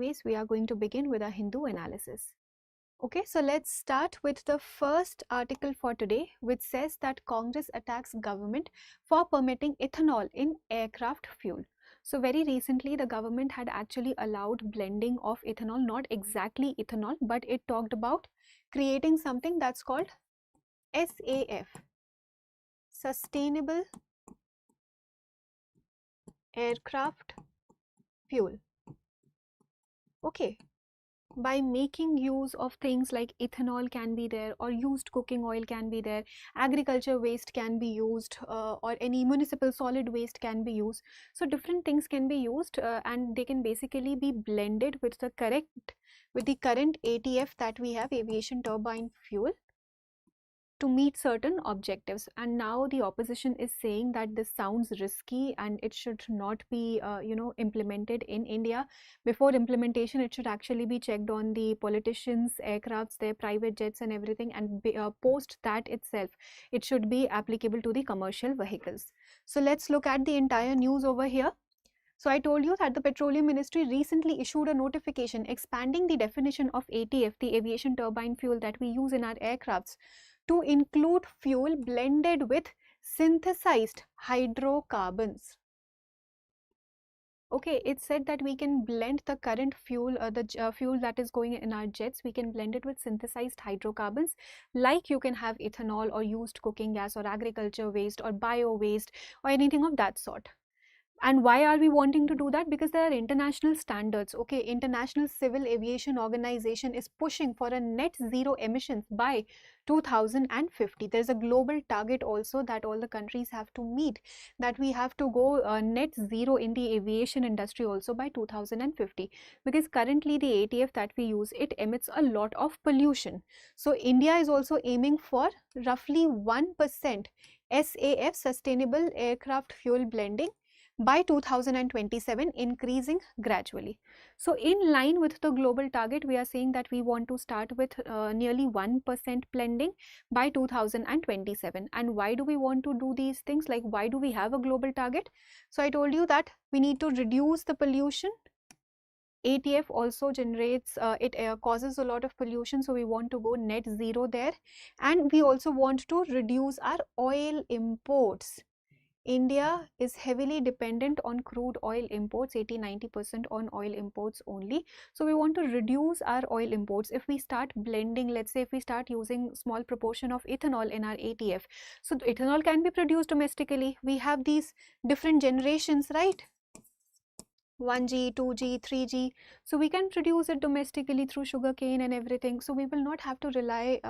anyways, we are going to begin with our Hindu analysis. Okay, so let's start with the first article for today, which says that Congress attacks government for permitting ethanol in aircraft fuel. So very recently, the government had actually allowed blending of ethanol, not exactly ethanol, but it talked about creating something that's called SAF, Sustainable Aircraft Fuel. Okay, by making use of things like ethanol can be there, or used cooking oil can be there, agriculture waste can be used, or any municipal solid waste can be used. So different things can be used, and they can basically be blended with the current ATF that we have, aviation turbine fuel, to meet certain objectives. And now the opposition is saying that this sounds risky and it should not be implemented in India. Before implementation, it should actually be checked on the politicians, aircrafts, their private jets and everything, and post that itself it should be applicable to the commercial vehicles. So let's look at the entire news over here. So I told you that the Petroleum Ministry recently issued a notification expanding the definition of ATF, the aviation turbine fuel that we use in our aircrafts, to include fuel blended with synthesized hydrocarbons. Okay, it said that we can blend the current fuel, fuel that is going in our jets, we can blend it with synthesized hydrocarbons, like you can have ethanol or used cooking gas or agriculture waste or bio waste or anything of that sort. And why are we wanting to do that? Because there are international standards. Okay, International Civil Aviation Organization is pushing for a net zero emissions by 2050. There's a global target also that all the countries have to meet, that we have to go net zero in the aviation industry also by 2050, because currently the ATF that we use, it emits a lot of pollution. So India is also aiming for roughly 1% SAF, Sustainable Aircraft Fuel blending, by 2027, increasing gradually. So in line with the global target, we are saying that we want to start with nearly 1% blending by 2027. And why do we want to do these things? Like, why do we have a global target? So I told you that we need to reduce the pollution. ATF also generates, it causes a lot of pollution, so we want to go net zero there. And we also want to reduce our oil imports. India is heavily dependent on crude oil imports, 80-90% on oil imports only. So we want to reduce our oil imports. If we start blending, let's say if we start using small proportion of ethanol in our ATF, so ethanol can be produced domestically. We have these different generations, right? 1G, 2G, 3G. So we can produce it domestically through sugarcane and everything. So we will not have to rely,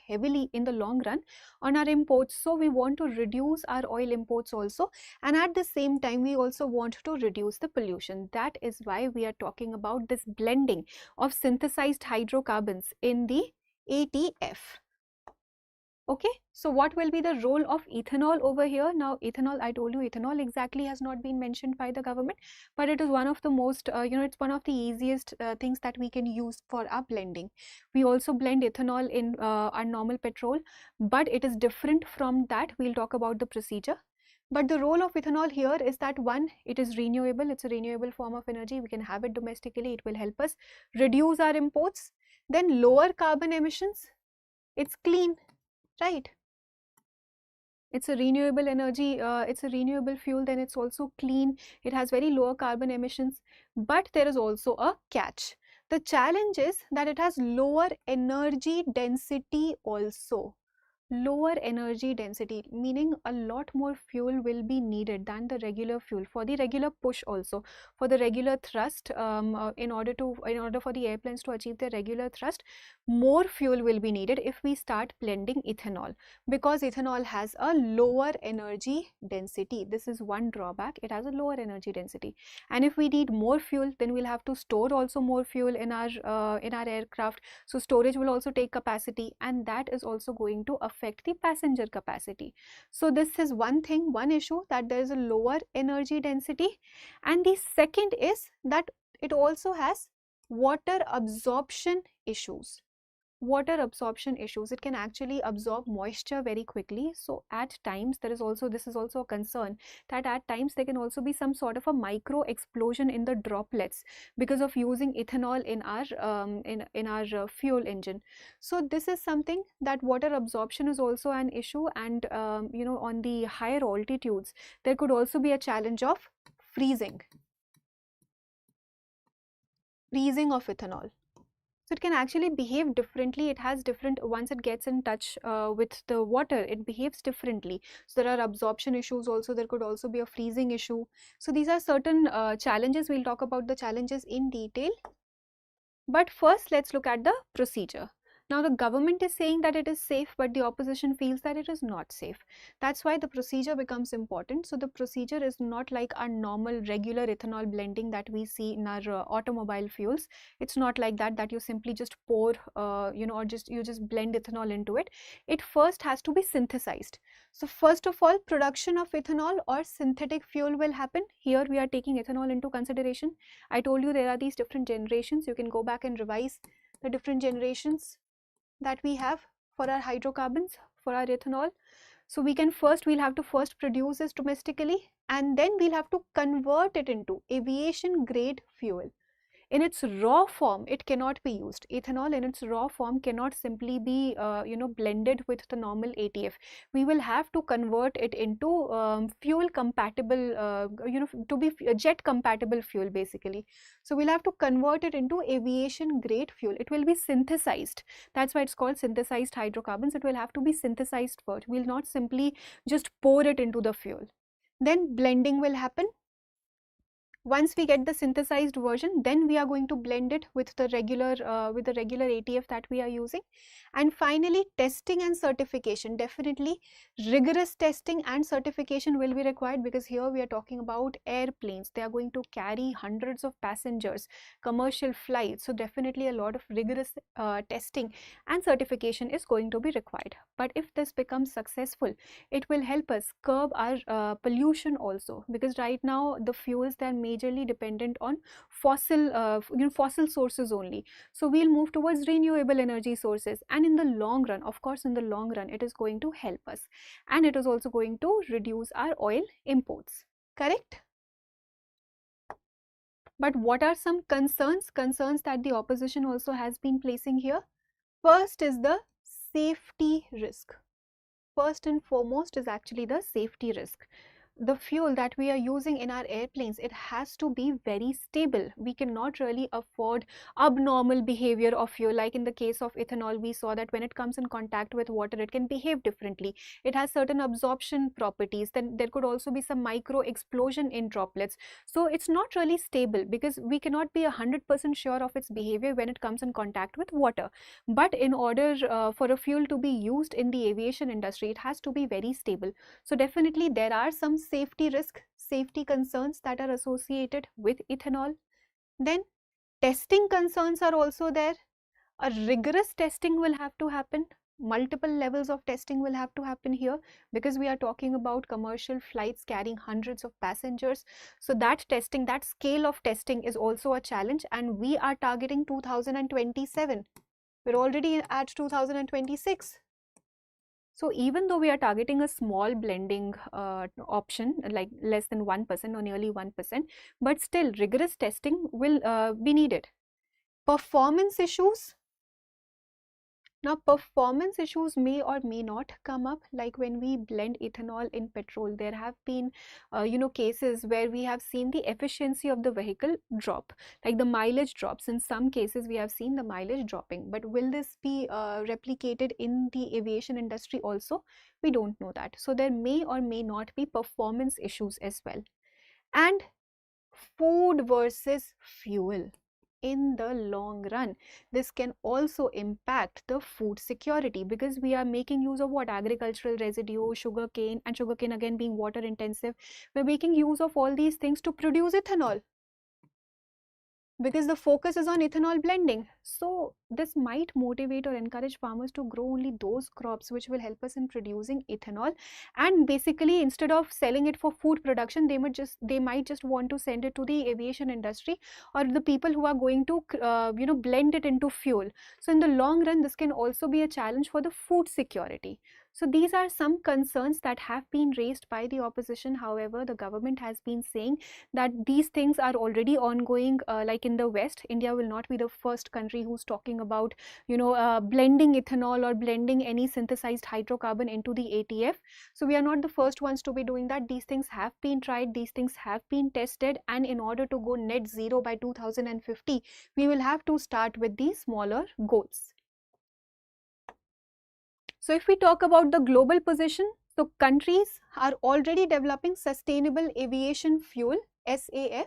heavily in the long run on our imports. So we want to reduce our oil imports also. And at the same time, we also want to reduce the pollution. That is why we are talking about this blending of synthesized hydrocarbons in the ATF. Okay, so what will be the role of ethanol over here? Now, ethanol, I told you, ethanol exactly has not been mentioned by the government, but it is one of the most, it's one of the easiest things that we can use for our blending. We also blend ethanol in our normal petrol, but it is different from that. We'll talk about the procedure. But the role of ethanol here is that, one, it is renewable. It's a renewable form of energy. We can have it domestically. It will help us reduce our imports. Then lower carbon emissions. It's clean. Right, it's a renewable energy, it's a renewable fuel, then it's also clean, it has very lower carbon emissions. But there is also a catch. The challenge is that it has lower energy density also. Lower energy density, meaning a lot more fuel will be needed than the regular fuel for the regular push, also for the regular thrust. In order for the airplanes to achieve their regular thrust, more fuel will be needed if we start blending ethanol, because ethanol has a lower energy density. This is one drawback, it has a lower energy density. And if we need more fuel, then we'll have to store also more fuel in our aircraft. So storage will also take capacity, and that is also going to affect the passenger capacity. So this is one thing, one issue, that there is a lower energy density. And the second is that it also has water absorption issues. water absorption issues. It can actually absorb moisture very quickly. So at times this is also a concern, that at times there can also be some sort of a micro explosion in the droplets because of using ethanol in our fuel engine. So this is something, that water absorption is also an issue, and on the higher altitudes there could also be a challenge of freezing of ethanol. So it can actually behave differently. It has different, once it gets in touch with the water, it behaves differently. So there are absorption issues also, there could also be a freezing issue. So these are certain challenges. We'll talk about the challenges in detail. But first, let's look at the procedure. Now, the government is saying that it is safe, but the opposition feels that it is not safe. That's why the procedure becomes important. So, the procedure is not like our normal regular ethanol blending that we see in our automobile fuels. It's not like that, that you simply just pour, or you just blend ethanol into it. It first has to be synthesized. So, first of all, production of ethanol or synthetic fuel will happen. Here, we are taking ethanol into consideration. I told you there are these different generations. You can go back and revise the different generations that we have for our hydrocarbons, for our ethanol. So we'll have to first produce this domestically, and then we'll have to convert it into aviation grade fuel. In its raw form, it cannot be used. Ethanol in its raw form cannot simply be blended with the normal ATF. We will have to convert it into fuel compatible, to be jet compatible fuel basically. So we'll have to convert it into aviation grade fuel. It will be synthesized. That's why it's called synthesized hydrocarbons. It will have to be synthesized first. We'll not simply just pour it into the fuel. Then blending will happen. Once we get the synthesized version, then we are going to blend it with the regular ATF that we are using. And finally, testing and certification. Definitely rigorous testing and certification will be required, because here we are talking about airplanes. They are going to carry hundreds of passengers, commercial flights. So definitely a lot of rigorous testing and certification is going to be required. But if this becomes successful, it will help us curb our pollution also, because right now the fuels, they are majorly dependent on fossil sources only. So we'll move towards renewable energy sources, and in the long run, of course, in the long run, it is going to help us, and it is also going to reduce our oil imports. Correct? But what are some concerns that the opposition also has been placing here? First is the safety risk. First and foremost is actually the safety risk. The fuel that we are using in our airplanes, it has to be very stable. We cannot really afford abnormal behavior of fuel. Like in the case of ethanol, we saw that when it comes in contact with water, it can behave differently. It has certain absorption properties. Then there could also be some micro explosion in droplets. So it's not really stable, because we cannot be 100% sure of its behavior when it comes in contact with water. But in order for a fuel to be used in the aviation industry, it has to be very stable. So definitely there are some safety concerns that are associated with ethanol. Then testing concerns are also there. A rigorous testing will have to happen. Multiple levels of testing will have to happen here, because we are talking about commercial flights carrying hundreds of passengers. So that testing, that scale of testing is also a challenge, and we are targeting 2027. We're already at 2026. So even though we are targeting a small blending option, like less than 1% or nearly 1%, but still rigorous testing will be needed. Performance issues. Now, performance issues may or may not come up, like when we blend ethanol in petrol. There have been, cases where we have seen the efficiency of the vehicle drop, like the mileage drops. In some cases, we have seen the mileage dropping. But will this be replicated in the aviation industry also? We don't know that. So there may or may not be performance issues as well. And food versus fuel. In the long run, this can also impact the food security, because we are making use of what? Agricultural residue, sugarcane, and sugarcane again being water intensive. We're making use of all these things to produce ethanol. because the focus is on ethanol blending. So this might motivate or encourage farmers to grow only those crops which will help us in producing ethanol, and basically instead of selling it for food production, they might just want to send it to the aviation industry or the people who are going to blend it into fuel. So in the long run, this can also be a challenge for the food security. So these are some concerns that have been raised by the opposition. However, the government has been saying that these things are already ongoing, like in the West. India will not be the first country who's talking about, blending ethanol or blending any synthesized hydrocarbon into the ATF. So we are not the first ones to be doing that. These things have been tried, these things have been tested, and in order to go net zero by 2050, we will have to start with these smaller goals. So if we talk about the global position, so countries are already developing sustainable aviation fuel, SAF,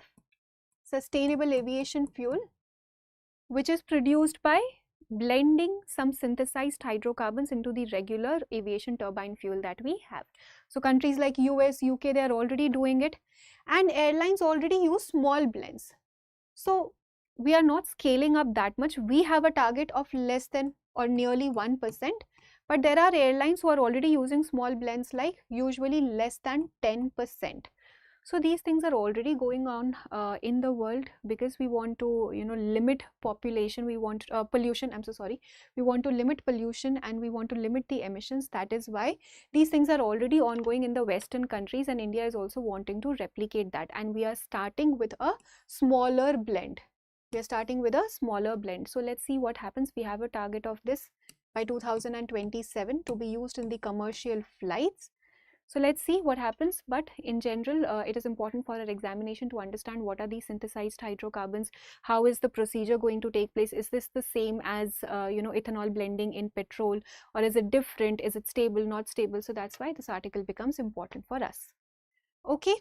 sustainable aviation fuel, which is produced by blending some synthesized hydrocarbons into the regular aviation turbine fuel that we have. So countries like US, UK, they are already doing it, and airlines already use small blends. So we are not scaling up that much. We have a target of less than or nearly 1%, but there are airlines who are already using small blends, like usually less than 10%. So these things are already going on in the world, because we want to limit population, we want pollution, I'm so sorry, we want to limit pollution and we want to limit the emissions. That is why these things are already ongoing in the Western countries, and India is also wanting to replicate that, and we are starting with a smaller blend. We are starting with a smaller blend. So let's see what happens. We have a target of this by 2027 to be used in the commercial flights. So let's see what happens. But in general, it is important for our examination to understand what are these synthesized hydrocarbons, how is the procedure going to take place, is this the same as ethanol blending in petrol, or is it different, is it stable, not stable. So that's why this article becomes important for us. Okay,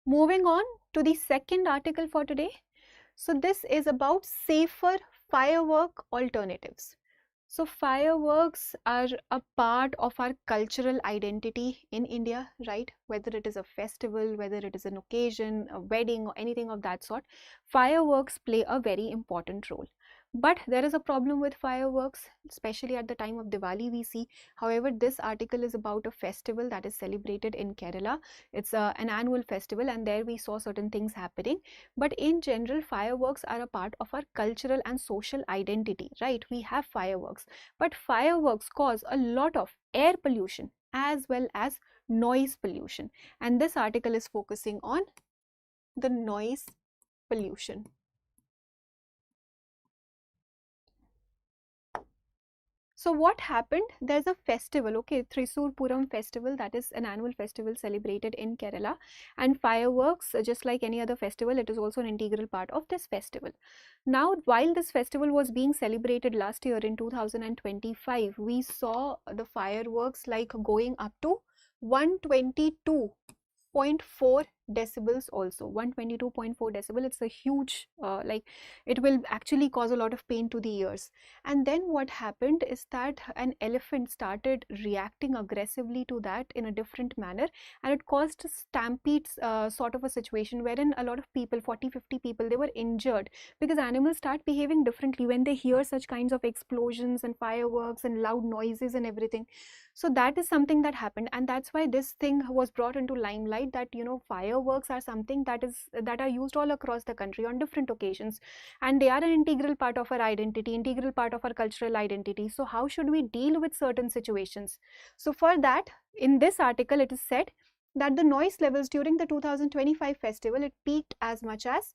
moving on to the second article for today. So this is about safer firework alternatives. So fireworks are a part of our cultural identity in India, right? Whether it is a festival, whether it is an occasion, a wedding, or anything of that sort, fireworks play a very important role. But there is a problem with fireworks, especially at the time of Diwali we see. However, this article is about a festival that is celebrated in Kerala. It's an annual festival, and there we saw certain things happening. But in general, fireworks are a part of our cultural and social identity, right? We have fireworks, but fireworks cause a lot of air pollution as well as noise pollution. And this article is focusing on the noise pollution. So what happened? There's a festival, okay, Thrissur Puram festival, that is an annual festival celebrated in Kerala, and fireworks, just like any other festival, it is also an integral part of this festival. Now, while this festival was being celebrated last year in 2025, we saw the fireworks like going up to 122.4 decibels also. 122.4 decibel, it's a huge it will actually cause a lot of pain to the ears. And then what happened is that an elephant started reacting aggressively to that in a different manner, and it caused a stampede sort of a situation wherein a lot of people, 40-50 people, they were injured, because animals start behaving differently when they hear such kinds of explosions and fireworks and loud noises and everything. So that is something that happened, and that's why this thing was brought into limelight, that fireworks are something that are used all across the country on different occasions, and they are an integral part of our identity, integral part of our cultural identity. So how should we deal with certain situations? So for that, in this article, it is said that the noise levels during the 2025 festival, it peaked as much as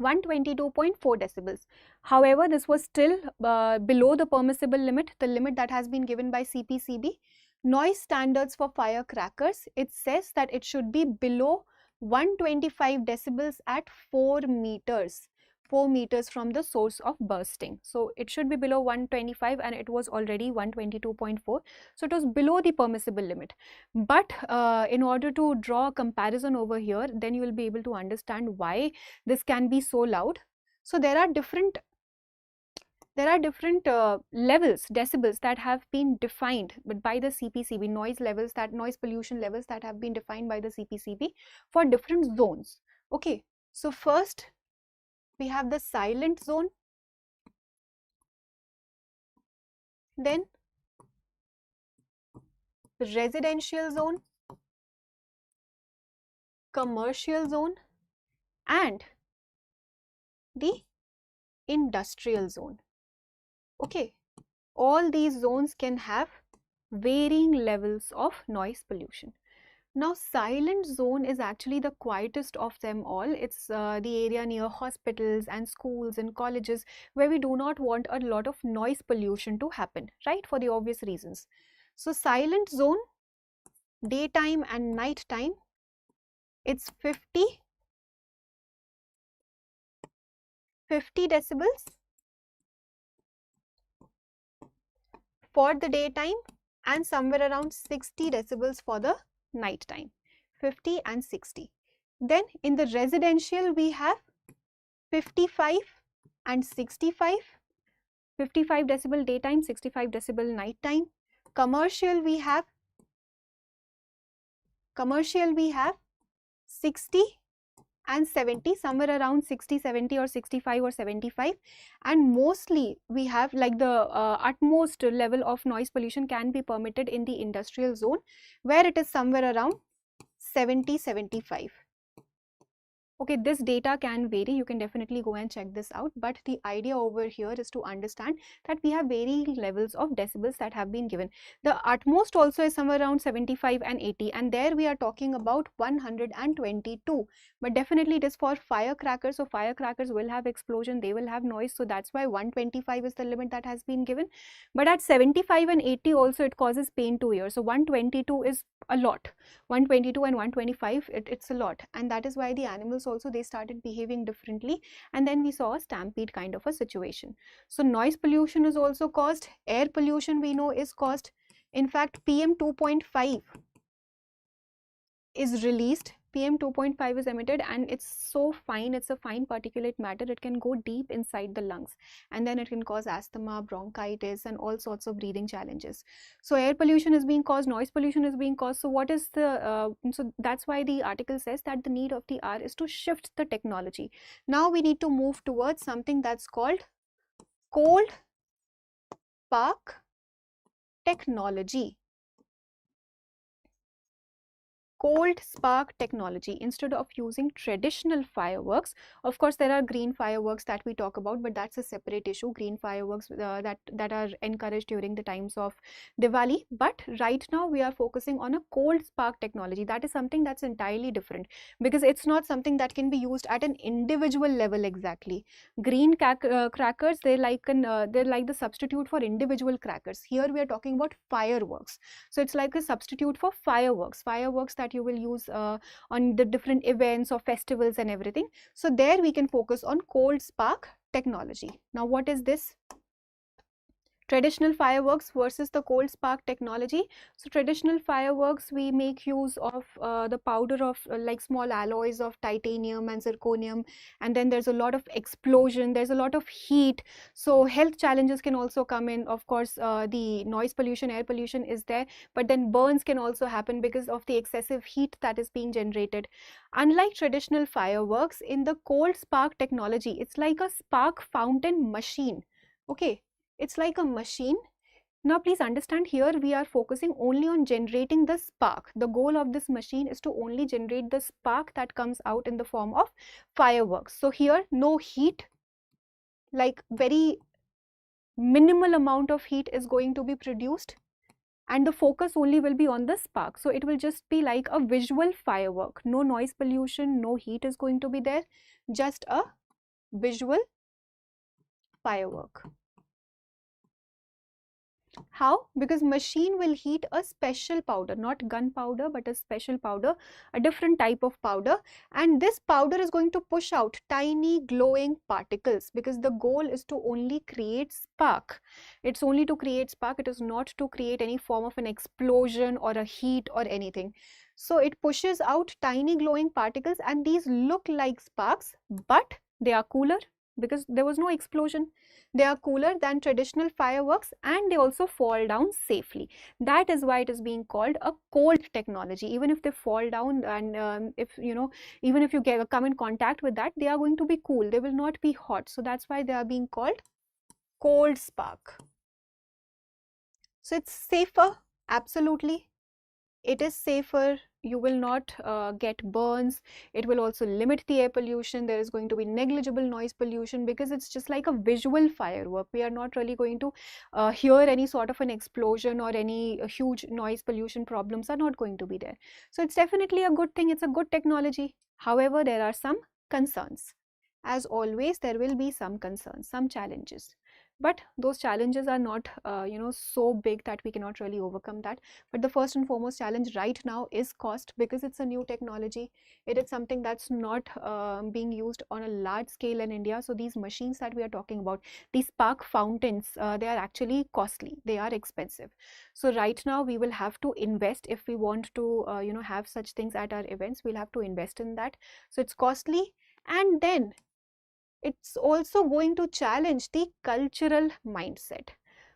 122.4 decibels. However, this was still below the permissible limit, the limit that has been given by CPCB. Noise standards for firecrackers, it says that it should be below 125 decibels at 4 meters. 4 meters from the source of bursting. So it should be below 125, and it was already 122.4. So it was below the permissible limit. But in order to draw a comparison over here, then you will be able to understand why this can be so loud. So there are different levels, decibels, that have been defined but by the CPCB, noise pollution levels that have been defined by the CPCB for different zones. Okay, so first we have the silent zone, then residential zone, commercial zone, and the industrial zone. Okay, all these zones can have varying levels of noise pollution. Now, silent zone is actually the quietest of them all. It's the area near hospitals and schools and colleges where we do not want a lot of noise pollution to happen, right? For the obvious reasons. So, silent zone, daytime and nighttime, it's 50 decibels for the daytime and somewhere around 60 decibels for the night time, 50 and 60. Then in the residential we have 55 and 65, 55 decibel daytime, 65 decibel night time. Commercial we have 60 and 70, somewhere around 60, 70 or 65 or 75, and mostly we have like the utmost level of noise pollution can be permitted in the industrial zone where it is somewhere around 70, 75. Okay, this data can vary. You can definitely go and check this out. But the idea over here is to understand that we have varying levels of decibels that have been given. The utmost also is somewhere around 75 and 80. And there we are talking about 122. But definitely it is for firecrackers. So firecrackers will have explosion. They will have noise. So that's why 125 is the limit that has been given. But at 75 and 80 also it causes pain to ear. So 122 is a lot. 122 and 125, it's a lot. And that is why the animals also, they started behaving differently, and then we saw a stampede kind of a situation. So noise pollution is also caused, air pollution we know is caused. In fact, PM 2.5 is released, PM 2.5 is emitted, and it's so fine, it's a fine particulate matter, it can go deep inside the lungs, and then it can cause asthma, bronchitis, and all sorts of breathing challenges. So air pollution is being caused, noise pollution is being caused. So what is the so that's why the article says that the need of the hour is to shift the technology. Now we need to move towards something that's called cold spark technology. Cold spark technology. Instead of using traditional fireworks, of course there are green fireworks that we talk about, but that's a separate issue. Green fireworks that are encouraged during the times of Diwali, but right now we are focusing on a cold spark technology. That is something that's entirely different, because it's not something that can be used at an individual level exactly. Green crackers, they're like the substitute for individual crackers. Here we are talking about fireworks. So it's like a substitute for fireworks that you will use on the different events or festivals and everything. So there we can focus on cold spark technology. Now what is this? Traditional fireworks versus the cold spark technology. So traditional fireworks, we make use of the powder of like small alloys of titanium and zirconium, and then there's a lot of explosion, there's a lot of heat, so health challenges can also come in. Of course the noise pollution, air pollution is there, but then burns can also happen because of the excessive heat that is being generated. Unlike traditional fireworks, in the cold spark technology, it's like a spark fountain machine. Okay, it's like a machine. Now please understand, here we are focusing only on generating the spark. The goal of this machine is to only generate the spark that comes out in the form of fireworks. So here no heat, like very minimal amount of heat is going to be produced, and the focus only will be on the spark. So it will just be like a visual firework. No noise pollution, no heat is going to be there, just a visual firework. How? Because machine will heat a special powder, not gunpowder, but a special powder, a different type of powder, and this powder is going to push out tiny glowing particles, because the goal is to only create spark. It's only to create spark, it is not to create any form of an explosion or a heat or anything. So it pushes out tiny glowing particles, and these look like sparks, but they are cooler, because there was no explosion. They are cooler than traditional fireworks, and they also fall down safely. That is why it is being called a cold technology. Even if they fall down, and if you know, even if you come in contact with that, they are going to be cool. They will not be hot. So that's why they are being called cold spark. So it's safer, absolutely. It is safer. You will not get burns. It will also limit the air pollution. There is going to be negligible noise pollution, because it's just like a visual firework. We are not really going to hear any sort of an explosion, or any huge noise pollution problems are not going to be there. So it's definitely a good thing. It's a good technology. However, there are some concerns. As always, there will be some concerns, some challenges. But those challenges are not, so big that we cannot really overcome that. But the first and foremost challenge right now is cost, because it's a new technology. It is something that's not being used on a large scale in India. So these machines that we are talking about, these spark fountains, they are actually costly. They are expensive. So right now we will have to invest if we want to, have such things at our events. We'll have to invest in that. So it's costly, and then it's also going to challenge the cultural mindset.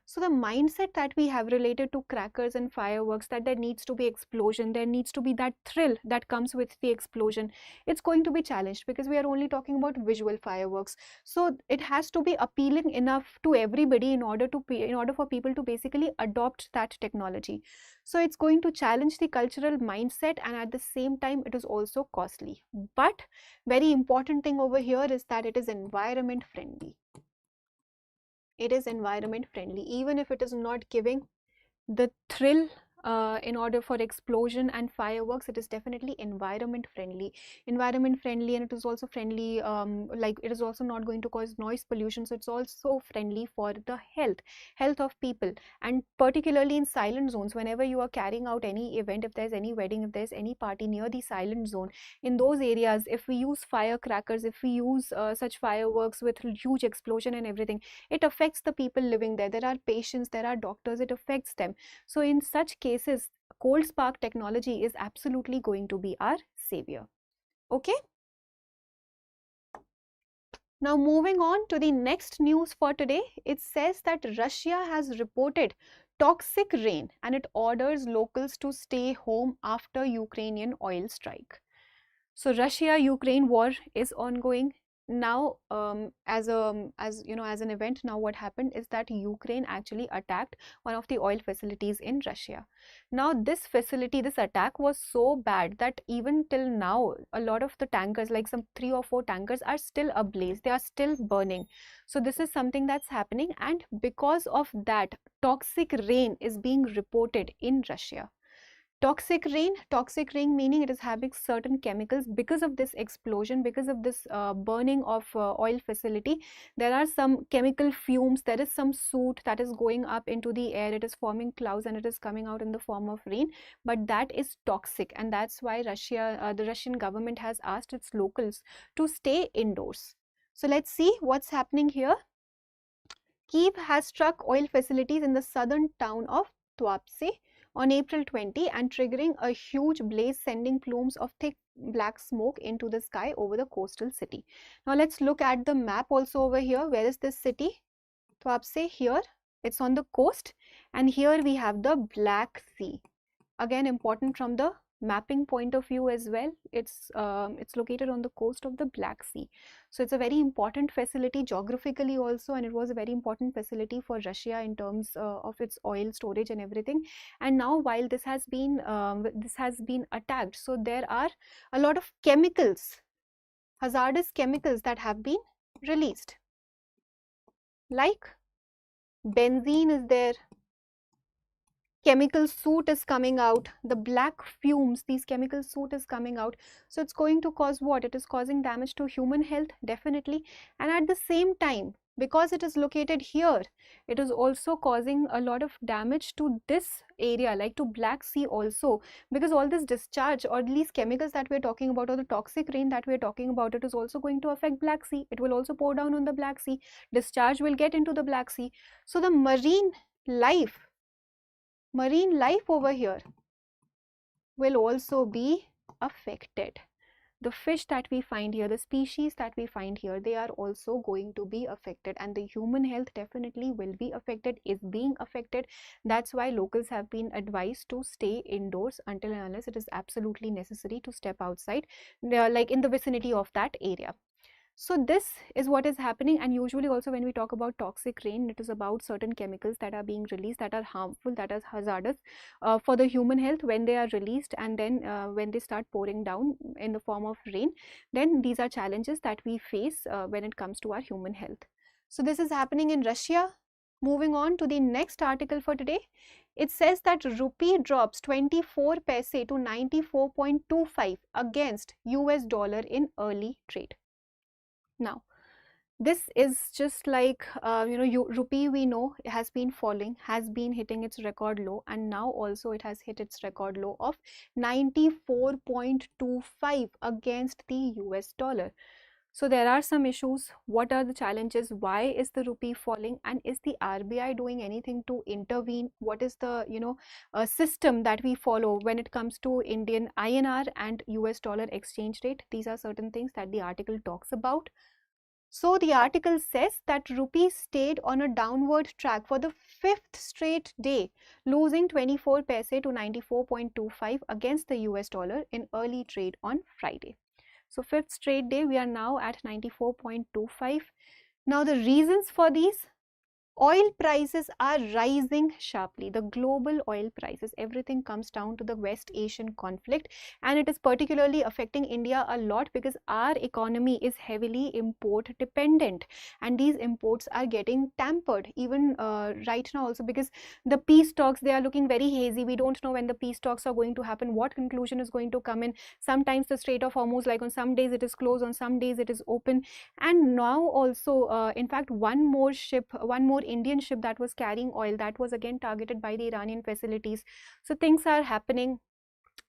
So the mindset that we have related to crackers and fireworks, that there needs to be explosion, there needs to be that thrill that comes with the explosion, it's going to be challenged, because we are only talking about visual fireworks. So it has to be appealing enough to everybody in order for people to basically adopt that technology. So it's going to challenge the cultural mindset, and at the same time it is also costly. But very important thing over here is that it is environment friendly. It is environment friendly, even if it is not giving the thrill in order for explosion and fireworks. It is definitely environment friendly, and it is also friendly, like it is also not going to cause noise pollution. So it's also friendly for the health of people, and particularly in silent zones. Whenever you are carrying out any event, if there's any wedding, if there's any party near the silent zone, in those areas, if we use firecrackers, if we use such fireworks with huge explosion and everything, it affects the people living there. There are patients, there are doctors, it affects them. So in such cases, cold spark technology is absolutely going to be our savior. Okay. Now moving on to the next news for today, it says that Russia has reported toxic rain, and it orders locals to stay home after Ukrainian oil strike. So Russia-Ukraine war is ongoing now. As an event, now what happened is that Ukraine actually attacked one of the oil facilities in Russia. Now this attack was so bad that even till now, a lot of the tankers, like some 3 or 4 tankers, are still ablaze. They are still burning. So this is something that's happening, and because of that, toxic rain is being reported in Russia. Toxic rain meaning it is having certain chemicals. Because of this explosion, because of this burning of oil facility, there are some chemical fumes. There is some soot that is going up into the air. It is forming clouds, and it is coming out in the form of rain. But that is toxic, and that's why the Russian government has asked its locals to stay indoors. So let's see what's happening here. Kiev has struck oil facilities in the southern town of Tuapse on April 20 and triggering a huge blaze, sending plumes of thick black smoke into the sky over the coastal city. Now let's look at the map also over here. Where is this city? Tuapse here. It's on the coast, and here we have the Black Sea. Again, important from the mapping point of view as well. It's located on the coast of the Black Sea. So it's a very important facility geographically also, and it was a very important facility for Russia in terms of its oil storage and everything. And now while this has been attacked, so there are a lot of chemicals, hazardous chemicals, that have been released. Like benzene is there, chemical soot is coming out, the black fumes, these chemical soot is coming out. So it's going to cause what? It is causing damage to human health, definitely. And at the same time, because it is located here, it is also causing a lot of damage to this area, like to Black Sea also, because all this discharge or these chemicals that we're talking about, or the toxic rain that we're talking about, it is also going to affect Black Sea. It will also pour down on the Black Sea. Discharge will get into the Black Sea. So the marine life over here will also be affected. the fish that we find here, the species that we find here, they are also going to be affected, and the human health definitely will be affected, is being affected. That's why locals have been advised to stay indoors until and unless it is absolutely necessary to step outside, like in the vicinity of that area. So this is what is happening. And usually also when we talk about toxic rain, it is about certain chemicals that are being released that are harmful, that are hazardous for the human health when they are released, and then when they start pouring down in the form of rain, then these are challenges that we face when it comes to our human health. So this is happening in Russia. Moving on to the next article for today. It says that rupee drops 24 paise to 94.25 against US dollar in early trade. Now, this is just like, rupee, we know, has been falling, has been hitting its record low, and now also it has hit its record low of 94.25 against the US dollar. So there are some issues. What are the challenges? Why is the rupee falling? And is the RBI doing anything to intervene? What is the system that we follow when it comes to Indian INR and US dollar exchange rate? These are certain things that the article talks about. So the article says that rupee stayed on a downward track for the 5th straight day, losing 24 paise to 94.25 against the US dollar in early trade on Friday. So 5th straight day, we are now at 94.25. Now the reasons for these: oil prices are rising sharply. The global oil prices, everything comes down to the West Asian conflict, and it is particularly affecting India a lot because our economy is heavily import dependent, and these imports are getting tampered even right now also, because the peace talks, they are looking very hazy. We don't know when the peace talks are going to happen, what conclusion is going to come in. Sometimes the Strait of Hormuz, like on some days it is closed, on some days it is open. And now also in fact one more Indian ship that was carrying oil, that was again targeted by the Iranian facilities. So things are happening.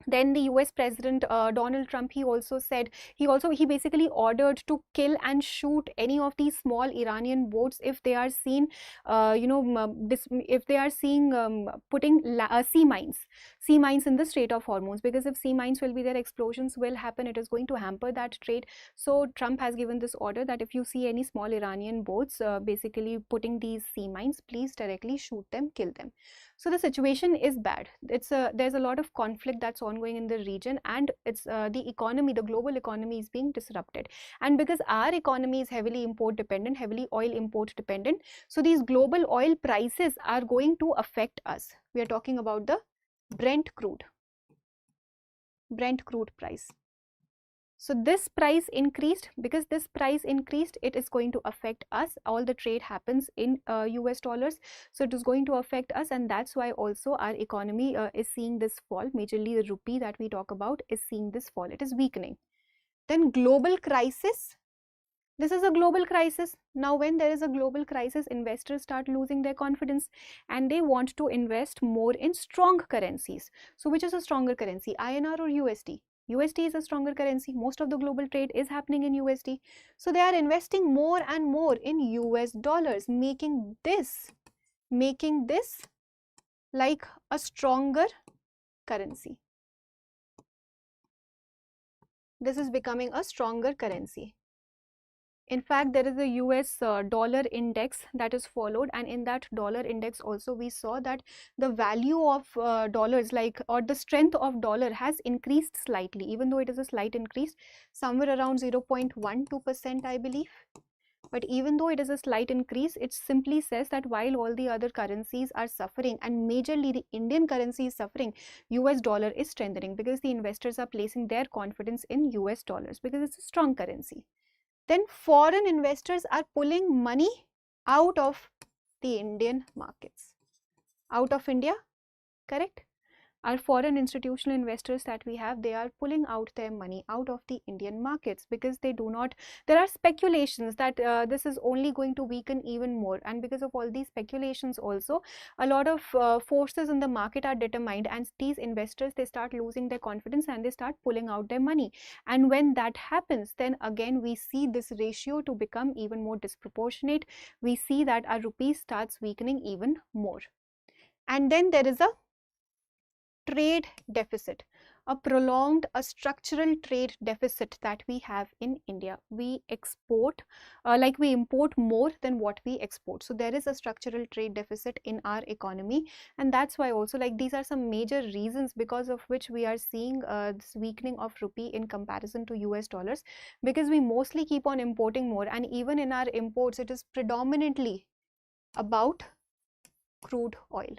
Then the US President Donald Trump, he also said, he basically ordered to kill and shoot any of these small Iranian boats if they are seen if they are seeing putting sea mines in the Strait of Hormuz, because if sea mines will be there, explosions will happen, it is going to hamper that trade. So Trump has given this order that if you see any small Iranian boats basically putting these sea mines, please directly shoot them, kill them. So the situation is bad. There's a lot of conflict that's ongoing in the region, and it's the economy, the global economy is being disrupted. And because our economy is heavily import dependent, heavily oil import dependent, so these global oil prices are going to affect us. We are talking about the Brent crude price. So this price increased. Because this price increased, it is going to affect us. All the trade happens in US dollars, so it is going to affect us, and that's why also our economy is seeing this fall. Majorly the rupee that we talk about is seeing this fall, it is weakening. Then global crisis. This is a global crisis. Now when there is a global crisis, investors start losing their confidence and they want to invest more in strong currencies. So which is a stronger currency, INR or USD? USD is a stronger currency. Most of the global trade is happening in USD. So they are investing more and more in US dollars, making this like a stronger currency. This is becoming a stronger currency. In fact, there is a US dollar index that is followed, and in that dollar index also we saw that the value of dollars, or the strength of dollar, has increased slightly, even though it is a slight increase, somewhere around 0.12%, I believe. But even though it is a slight increase, it simply says that while all the other currencies are suffering, and majorly the Indian currency is suffering, US dollar is strengthening because the investors are placing their confidence in US dollars because it's a strong currency. Then foreign investors are pulling money out of the Indian markets, out of India, correct? Our foreign institutional investors that we have, they are pulling out their money out of the Indian markets because they do not, there are speculations that this is only going to weaken even more, and because of all these speculations also, a lot of forces in the market are determined, and these investors, they start losing their confidence and they start pulling out their money. And when that happens, then again we see this ratio to become even more disproportionate. We see that our rupee starts weakening even more. And then there is a trade deficit. a prolonged, a structural trade deficit that we have in India. We export, like we import more than what we export. So there is a structural trade deficit in our economy, and that's why also, like, these are some major reasons because of which we are seeing this weakening of rupee in comparison to US dollars, because we mostly keep on importing more, and even in our imports it is predominantly about crude oil.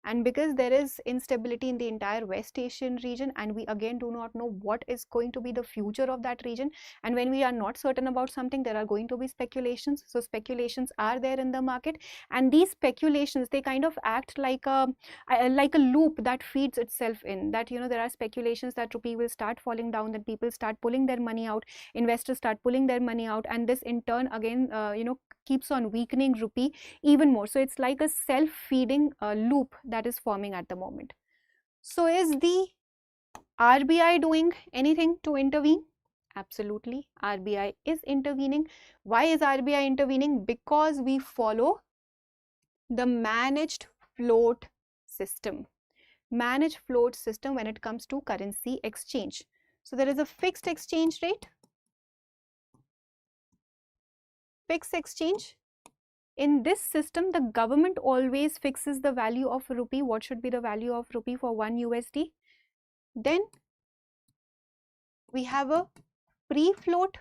And because there is instability in the entire West Asian region, and we again do not know what is going to be the future of that region, and when we are not certain about something, there are going to be speculations. So speculations are there in the market, and these speculations, they kind of act like a loop that feeds itself in, that, you know, there are speculations that rupee will start falling down, that people start pulling their money out, investors start pulling their money out, and this in turn again keeps on weakening rupee even more. So it's like a self-feeding loop that is forming at the moment. So is the RBI doing anything to intervene? Absolutely, RBI is intervening. Why is RBI intervening? Because we follow the managed float system. Managed float system when it comes to currency exchange. So there is a fixed exchange rate, fixed exchange. In this system, the government always fixes the value of rupee. What should be the value of rupee for 1 USD? Then we have a free-float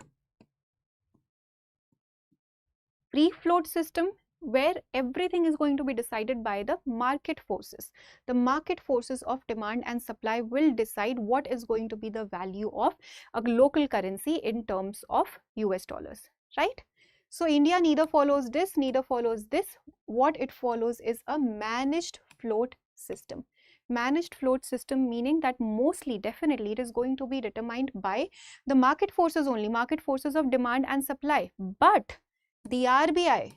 system where everything is going to be decided by the market forces. The market forces of demand and supply will decide what is going to be the value of a local currency in terms of US dollars, right? So India neither follows this, neither follows this. What it follows is a managed float system. Managed float system meaning that mostly, definitely, it is going to be determined by the market forces only, market forces of demand and supply. But the RBI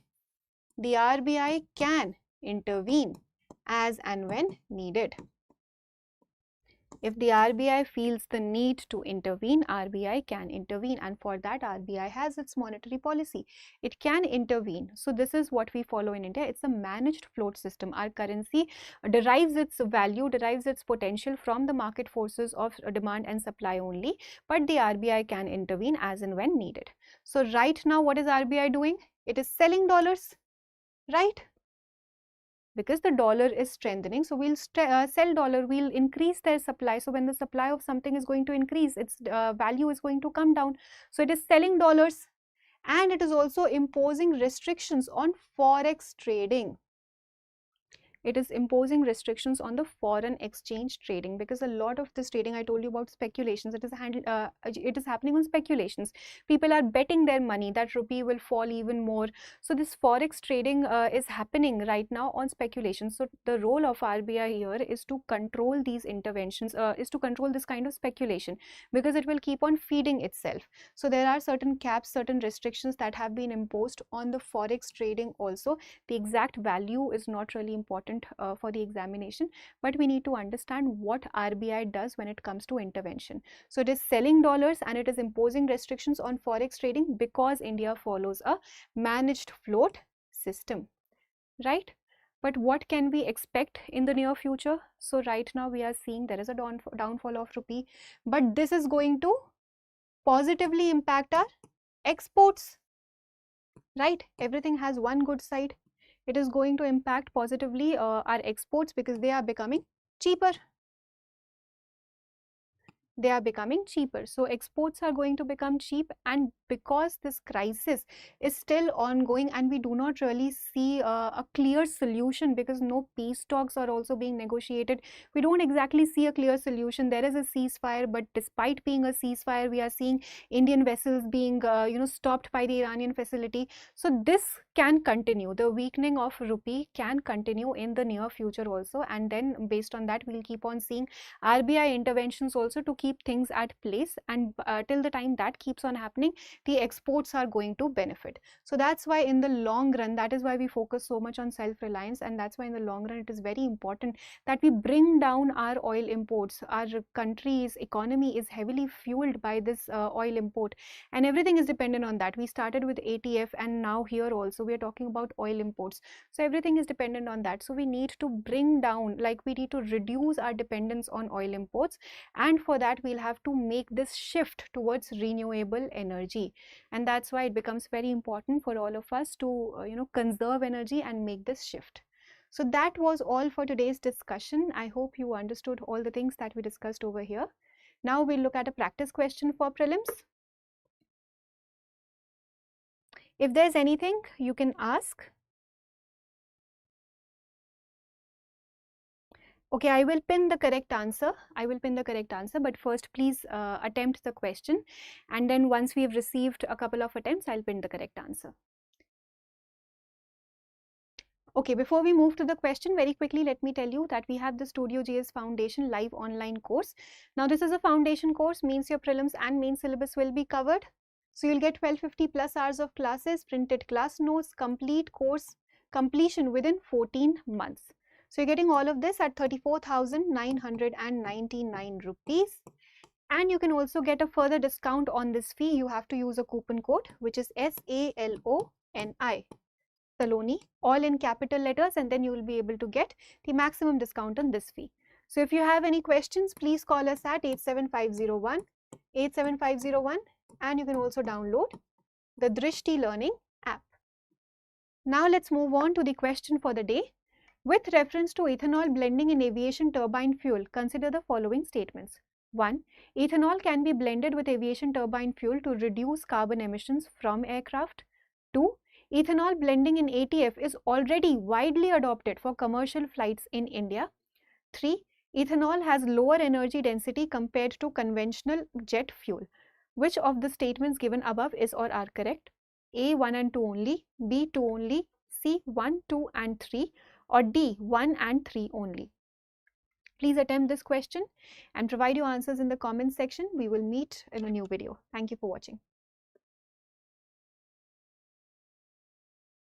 can intervene as and when needed. If the RBI feels the need to intervene, RBI can intervene, and for that RBI has its monetary policy. It can intervene. So this is what we follow in India. It's a managed float system. Our currency derives its value, derives its potential from the market forces of demand and supply only, but the RBI can intervene as and when needed. So right now, what is RBI doing? It is selling dollars, right? Because the dollar is strengthening, so we'll sell dollar, we'll increase their supply. So when the supply of something is going to increase, its value is going to come down. So it is selling dollars, and it is also imposing restrictions on forex trading. It is imposing restrictions on the foreign exchange trading, because a lot of this trading, I told you about speculations, it is happening on speculations. People are betting their money that rupee will fall even more. So this forex trading is happening right now on speculation. So the role of RBI here is to control these interventions, is to control this kind of speculation, because it will keep on feeding itself. So there are certain caps, certain restrictions that have been imposed on the forex trading also. The exact value is not really important for the examination, but we need to understand what RBI does when it comes to intervention. So it is selling dollars and it is imposing restrictions on forex trading because India follows a managed float system, right? But what can we expect in the near future? So right now we are seeing there is a downfall of rupee, but this is going to positively impact our exports, right? Everything has one good side. It is going to impact positively our exports because they are becoming cheaper. They are becoming cheaper. So exports are going to become cheap, and because this crisis is still ongoing and we do not really see a clear solution, because no peace talks are also being negotiated, we don't exactly see a clear solution. There is a ceasefire, but despite being a ceasefire, we are seeing Indian vessels being stopped by the Iranian facility. So this can continue. The weakening of rupee can continue in the near future also, and then based on that we'll keep on seeing RBI interventions also to keep keep things at place, and till the time that keeps on happening, the exports are going to benefit. So that's why in the long run, that is why we focus so much on self-reliance, and that's why in the long run it is very important that we bring down our oil imports. Our country's economy is heavily fueled by this oil import, and everything is dependent on that. We started with ATF, and now here also we are talking about oil imports. So everything is dependent on that. So we need to bring down, like we need to reduce our dependence on oil imports, and for that we'll have to make this shift towards renewable energy. And that's why it becomes very important for all of us to conserve energy and make this shift. So that was all for today's discussion. I hope you understood all the things that we discussed over here. Now we'll look at a practice question for prelims. If there's anything, you can ask. Okay, I will pin the correct answer. But first please attempt the question, and then once we've received a couple of attempts, I'll pin the correct answer. Okay, before we move to the question, very quickly let me tell you that we have the Studio GS Foundation live online course. Now this is a foundation course, means your prelims and main syllabus will be covered. So you'll get 1250 plus hours of classes, printed class notes, complete course completion within 14 months. So you're getting all of this at 34,999 rupees. And you can also get a further discount on this fee. You have to use a coupon code, which is SALONI, Saloni, all in capital letters, and then you will be able to get the maximum discount on this fee. So if you have any questions, please call us at 87501, and you can also download the Drishti Learning app. Now let's move on to the question for the day. With reference to ethanol blending in aviation turbine fuel, consider the following statements. 1. Ethanol can be blended with aviation turbine fuel to reduce carbon emissions from aircraft. 2. Ethanol blending in ATF is already widely adopted for commercial flights in India. 3. Ethanol has lower energy density compared to conventional jet fuel. Which of the statements given above is or are correct? A. 1 and 2 only, B. 2 only, C. 1, 2 and 3, or D. 1 and 3 only. Please attempt this question and provide your answers in the comments section. We will meet in a new video. Thank you for watching.